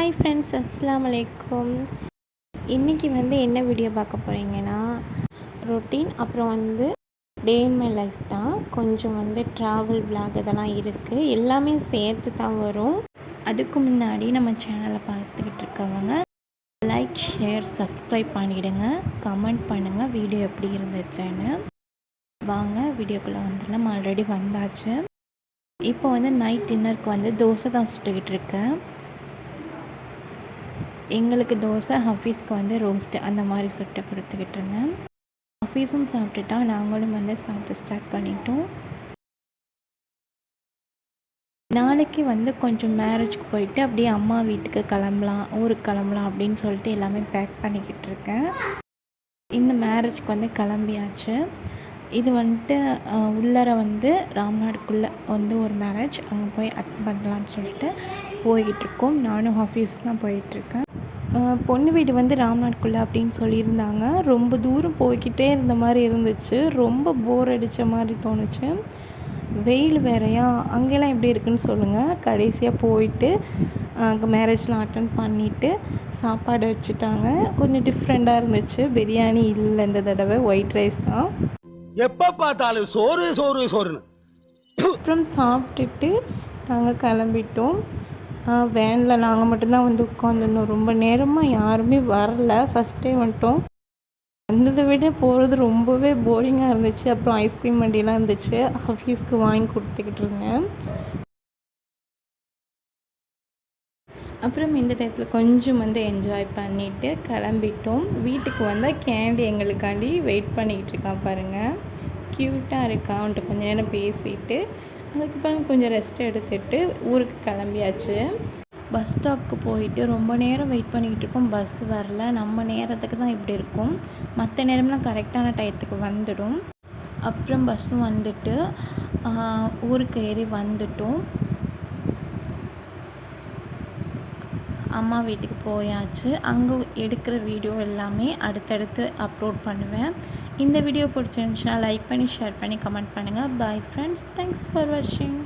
Hi friends, அஸ்ஸலாமு அலைக்கும். இன்றைக்கி என்ன வீடியோ பார்க்க போகிறீங்கன்னா, ரொட்டீன் அப்புறம் டே இன் மை லைஃப் தான். கொஞ்சம் ட்ராவல் விளாக் இதெல்லாம் இருக்குது, எல்லாமே சேர்த்து தான் வரும். அதுக்கு முன்னாடி நம்ம சேனலை பார்த்துக்கிட்டு இருக்கவங்க லைக், ஷேர், சப்ஸ்கிரைப் பண்ணிவிடுங்க. கமெண்ட் பண்ணுங்கள் வீடியோ எப்படி இருந்துச்சுன்னு. வாங்க வீடியோக்குள்ளே வந்துடலாம். ஆல்ரெடி வந்தாச்சு. இப்போ நைட் டின்னருக்கு தோசை தான் சுட்டுக்கிட்டு இருக்கேன். எங்களுக்கு தோசை, ஹஃபீஸ்க்கு ரோஸ்ட்டு அந்த மாதிரி சுட்டு கொடுத்துக்கிட்டு இருந்தேன். ஹஃபீஸும் சாப்பிட்டுட்டா, நாங்களும் சாப்பிட்டு ஸ்டார்ட் பண்ணிட்டோம். நாளைக்கு கொஞ்சம் மேரேஜ்க்கு போயிட்டு அப்படியே அம்மா வீட்டுக்கு கிளம்பலாம், ஊருக்கு கிளம்பலாம் அப்படின்னு சொல்லிட்டு எல்லாமே பேக் பண்ணிக்கிட்டு இருக்கேன். இந்த மேரேஜ்க்கு கிளம்பியாச்சு. இது உள்ளர ராம்நாடுக்குள்ளே ஒரு மேரேஜ், அங்கே போய் அட்டெண்ட் பண்ணலான்னு சொல்லிட்டு போய்கிட்டு இருக்கோம். நானும் ஹஃபீஸ் தான் போயிட்டுருக்கேன். பொண்ணு வீடு ராம்நாடுக்குள்ளே அப்படின்னு சொல்லியிருந்தாங்க. ரொம்ப தூரம் போய்கிட்டே இருந்த மாதிரி இருந்துச்சு. ரொம்ப போர் அடித்த மாதிரி தோணுச்சு. வெயில் வேறையா, அங்கெல்லாம் எப்படி இருக்குன்னு சொல்லுங்கள். கடைசியாக போயிட்டு அங்கே மேரேஜ்லாம் அட்டன் பண்ணிவிட்டு சாப்பாடு வச்சுட்டாங்க. கொஞ்சம் டிஃப்ரெண்ட்டாக இருந்துச்சு. பிரியாணி இல்லை இந்த தடவை, ஒயிட் ரைஸ் தான். எப்போ பார்த்தாலும் சோறு சோறு சோறுன்னு. அப்புறம் சாப்பிட்டுட்டு நாங்கள் கிளம்பிட்டோம். வேனில் நாங்கள் மட்டும்தான் உட்காந்துருந்தோம். ரொம்ப நேரமாக யாருமே வரல. ஃபஸ்ட் டைம் வந்துட்டோம். வந்ததை விட போகிறது ரொம்பவே போரிங்காக இருந்துச்சு. அப்புறம் ஐஸ்கிரீம் வண்டியெலாம் இருந்துச்சு, ஹஃபீஸ்க்கு வாங்கி கொடுத்துக்கிட்டு இருந்தேன். அப்புறம் இந்த டயத்தில் கொஞ்சம் என்ஜாய் பண்ணிவிட்டு கிளம்பிட்டோம். வீட்டுக்கு வந்தால் கேண்டி எங்களுக்காண்டி வெயிட் பண்ணிக்கிட்டு இருக்கான் பாருங்கள். க்யூட்டாக இருக்கான். அவன்கிட்ட கொஞ்சம் நேரம் பேசிட்டு அதுக்கப்புறம் கொஞ்சம் ரெஸ்ட் எடுத்துகிட்டு ஊருக்கு கிளம்பியாச்சு. பஸ் ஸ்டாப்புக்கு போயிட்டு ரொம்ப நேரம் வெயிட் பண்ணிக்கிட்டு இருக்கோம். பஸ் வரல. நம்ம நேரத்துக்கு தான் இப்படி இருக்கும், மற்ற நேரம்லாம் கரெக்டான டயத்துக்கு வந்துடும். அப்புறம் பஸ்ஸும் வந்துட்டு ஊருக்கு ஏறி வந்துட்டோம். அம்மா வீட்டுக்கு போயாச்சு. அங்கே எடுக்கிற வீடியோ எல்லாமே அடுத்தடுத்து அப்லோட் பண்ணுவேன். இந்த வீடியோ பிடிச்சிருந்துச்சுன்னா லைக் பண்ணி, ஷேர் பண்ணி, கமெண்ட் பண்ணுங்கள். பாய் ஃப்ரெண்ட்ஸ், தேங்க்ஸ் ஃபார் வாட்சிங்.